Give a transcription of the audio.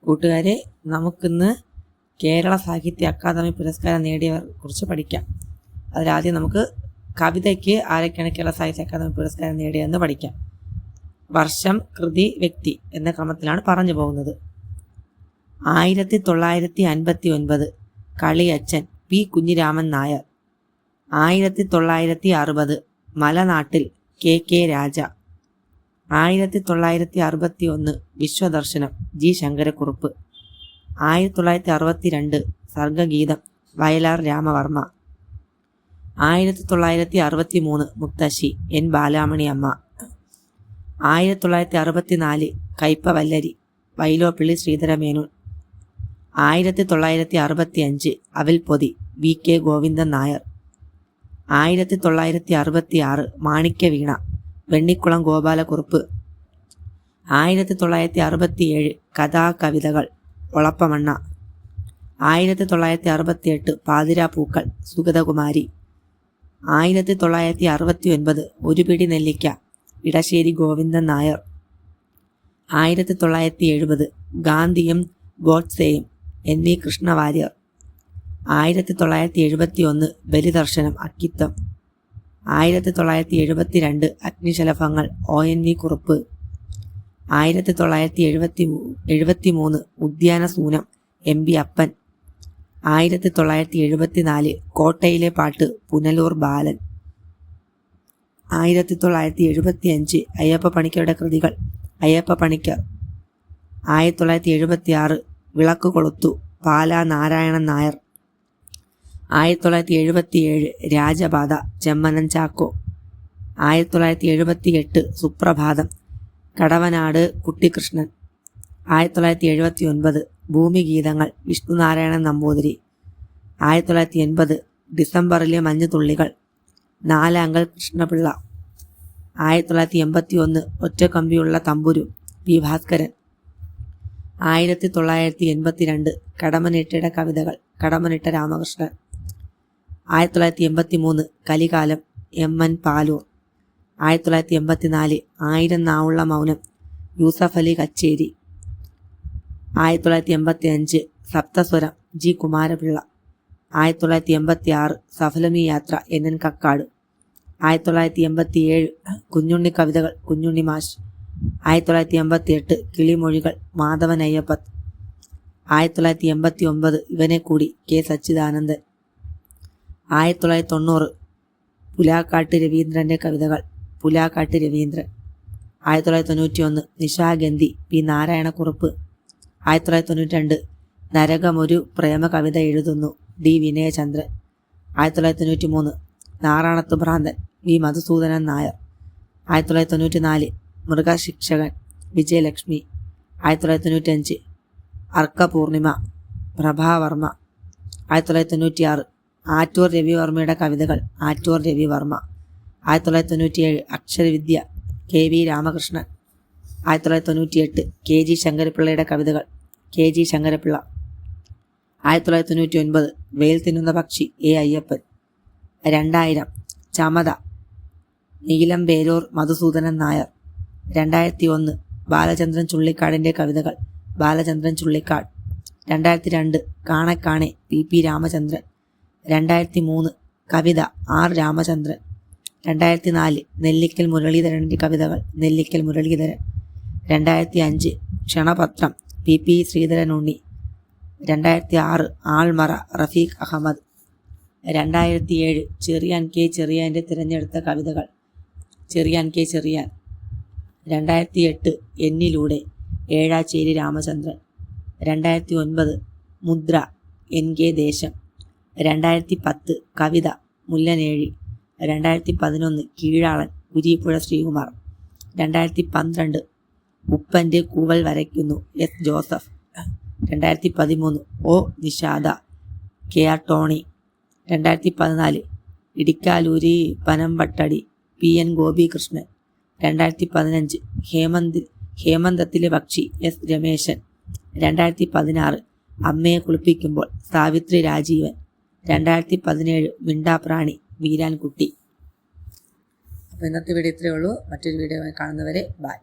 കൂട്ടുകാരെ, നമുക്കിന്ന് കേരള സാഹിത്യ അക്കാദമി പുരസ്കാരം നേടിയവരെ കുറിച്ച് പഠിക്കാം. അതിലാദ്യം നമുക്ക് കവിതയ്ക്ക് ആരൊക്കെയാണ് കേരള സാഹിത്യ അക്കാദമി പുരസ്കാരം നേടിയതെന്ന് പഠിക്കാം. വർഷം, കൃതി, വ്യക്തി എന്ന ക്രമത്തിലാണ് പറഞ്ഞു പോകുന്നത്. 1959 കളിയച്ചൻ പി കുഞ്ഞിരാമൻ നായർ. 1960 മലനാട്ടിൽ കെ കെ രാജ. 1961 വിശ്വദർശനം ജി ശങ്കരക്കുറുപ്പ്. 1962 സർഗഗീതം വയലാർ രാമവർമ്മ. 1963 മുത്തശ്ശി എൻ ബാലാമണി അമ്മ. 1964 കയ്പവല്ലരി വൈലോപ്പിള്ളി ശ്രീധരമേനോൻ. 1965 അവിൽപ്പൊതി വി കെ ഗോവിന്ദൻ നായർ. 1966 മാണിക്യവീണ വെണ്ണിക്കുളം ഗോപാലക്കുറുപ്പ്. 1967 കഥാകവിതകൾ ഒളപ്പമണ്ണ. 1968 പാതിരാപ്പൂക്കൾ സുഗതകുമാരി. 1969 ഒരു പിടി നെല്ലിക്ക ഇടശ്ശേരി ഗോവിന്ദൻ നായർ. 1970 ഗാന്ധിയും ഗോഡ്സെയും എന്നീ കൃഷ്ണവാര്യർ. 1971 ബലിദർശനം അക്കിത്തം. 1972 അഗ്നിശലഭങ്ങൾ ഒ എൻ വി കുറുപ്പ്. 1973 ഉദ്യാനസൂനം എം ബി അപ്പൻ. 1974 കോട്ടയിലെ പാട്ട് പുനലൂർ ബാലൻ. 1975 അയ്യപ്പ പണിക്കരുടെ കൃതികൾ അയ്യപ്പ പണിക്കർ. 1976 വിളക്ക് കൊളുത്തു പാലാ നാരായണൻ നായർ. 1977 രാജപാത ചെമ്മനം ചാക്കോ. 1978 സുപ്രഭാതം കടവനാട് കുട്ടിക്കൃഷ്ണൻ. 1979 ഭൂമിഗീതങ്ങൾ വിഷ്ണുനാരായണൻ നമ്പൂതിരി. 1980 ഡിസംബറിലെ മഞ്ഞുതുള്ളികൾ നാലാങ്കൽ കൃഷ്ണപിള്ള. 1981 ഒറ്റക്കമ്പിയുള്ള തമ്പുരു പി ഭാസ്കരൻ. 1982 കടമനിട്ടയുടെ കവിതകൾ കടമനിട്ട രാമകൃഷ്ണൻ. 1983 കലികാലം എം എൻ പാലൂർ. 1984 ആയിരം നാവുള്ള മൗനം യൂസഫ് അലി കച്ചേരി. 1985 സപ്തസ്വരം ജി കുമാരപിള്ള. 1986 സഫലമീ യാത്ര എൻ എൻ കക്കാട്. 1987 കുഞ്ഞുണ്ണി കവിതകൾ കുഞ്ഞുണ്ണി മാഷ്. 1988 കിളിമൊഴികൾ മാധവൻ അയ്യപ്പത്ത്. 1989 ഇവനെ കൂടി കെ സച്ചിദാനന്ദൻ. 1990 പുലാക്കാട്ട് രവീന്ദ്രൻ്റെ കവിതകൾ പുലാക്കാട്ട് രവീന്ദ്രൻ. 1991 നിശാഗന്ധി പി നാരായണക്കുറുപ്പ്. 1992 നരകമൊരു പ്രേമ കവിത എഴുതുന്നു ഡി വിനയചന്ദ്രൻ. 1993 നാറാണത്ത് ഭ്രാന്തൻ വി മധുസൂദനൻ നായർ. 1994 മൃഗശിക്ഷകൻ വിജയലക്ഷ്മി. 1995 അർക്കപൂർണിമ പ്രഭാവർമ്മ. 1996 ആറ്റൂർ രവിവർമ്മയുടെ കവിതകൾ ആറ്റൂർ രവിവർമ്മ. 1997 അക്ഷരവിദ്യ കെ വി രാമകൃഷ്ണൻ. 1998 കെ ജി ശങ്കരപിള്ളയുടെ കവിതകൾ കെ ജി ശങ്കരപിള്ള. 1999 വെയിൽ തിന്നുന്ന പക്ഷി എ അയ്യപ്പൻ. 2000 ചമത നീലംപേരൂർ മധുസൂദനൻ നായർ. 2001 ബാലചന്ദ്രൻ ചുള്ളിക്കാടിൻ്റെ കവിതകൾ ബാലചന്ദ്രൻ ചുള്ളിക്കാട്. 2002 കാണെ പി പി രാമചന്ദ്രൻ. 2003 കവിത ആർ രാമചന്ദ്രൻ. 2004 നെല്ലിക്കൽ മുരളീധരൻ്റെ കവിതകൾ നെല്ലിക്കൽ മുരളീധരൻ. 2005 ക്ഷണപത്രം പി പി ശ്രീധരൻ ഉണ്ണി. 2006 ആൾമറ റഫീഖ് അഹമ്മദ്. 2007 ചെറിയാൻ കെ ചെറിയാൻ്റെ തിരഞ്ഞെടുത്ത കവിതകൾ ചെറിയാൻ കെ ചെറിയാൻ. 2008 എന്നിലൂടെ ഏഴാച്ചേരി രാമചന്ദ്രൻ. 2009 മുദ്ര എൻ കെ ദേശം. 2010 കവിത മുല്ലനേഴി. 2011 കീഴാളൻ കുരീപ്പുഴ ശ്രീകുമാർ. 2012 ഉപ്പൻ്റെ കൂവൽ വരയ്ക്കുന്നു എസ് ജോസഫ്. 2013 ഒ നിഷാദ കെ ആർ ടോണി. 2014 ഇടിക്കാലൂരി പനമ്പട്ടടി പി എൻ ഗോപികൃഷ്ണൻ. 2015 ഹേമന്തത്തിലെ പക്ഷി എസ് രമേശൻ. 2016 അമ്മയെ കുളിപ്പിക്കുമ്പോൾ സാവിത്രി രാജീവൻ. 2017 മിണ്ടാപ്രാണി വീരാൻകുട്ടി. അപ്പോൾ ഇന്നത്തെ വീഡിയോ ഇത്രയേ ഉള്ളൂ. മറ്റൊരു വീഡിയോ കാണുന്നവരെ ബൈ.